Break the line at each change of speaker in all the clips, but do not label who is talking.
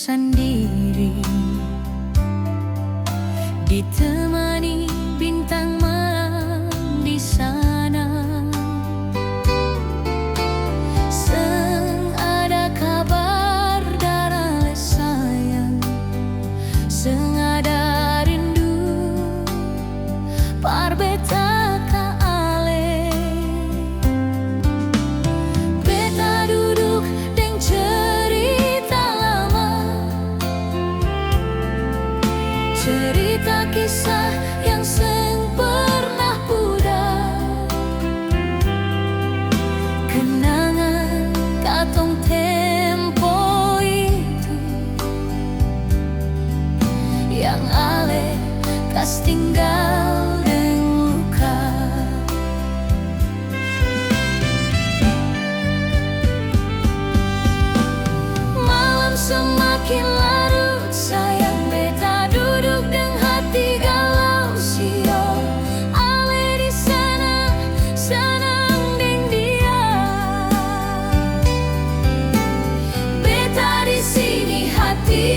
sendiri, ditemani bintang malam di sana. Seng ada kabar dari sayang, seng ada rindu parbeta ka ale. Beta duduk deng cerita lama, cerita kisah yang seng pernah pudar, kenangan katong tempo itu yang ale kas tinggal deng luka. Malam semakin larut, sayang beta duduk deng hati galau siol. Ale di sana senang deng dia, beta di sini hati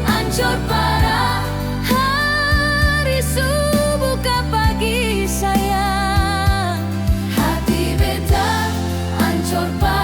hancur parah. Hari subuh ke pagi sayang, hati beta hancur parah.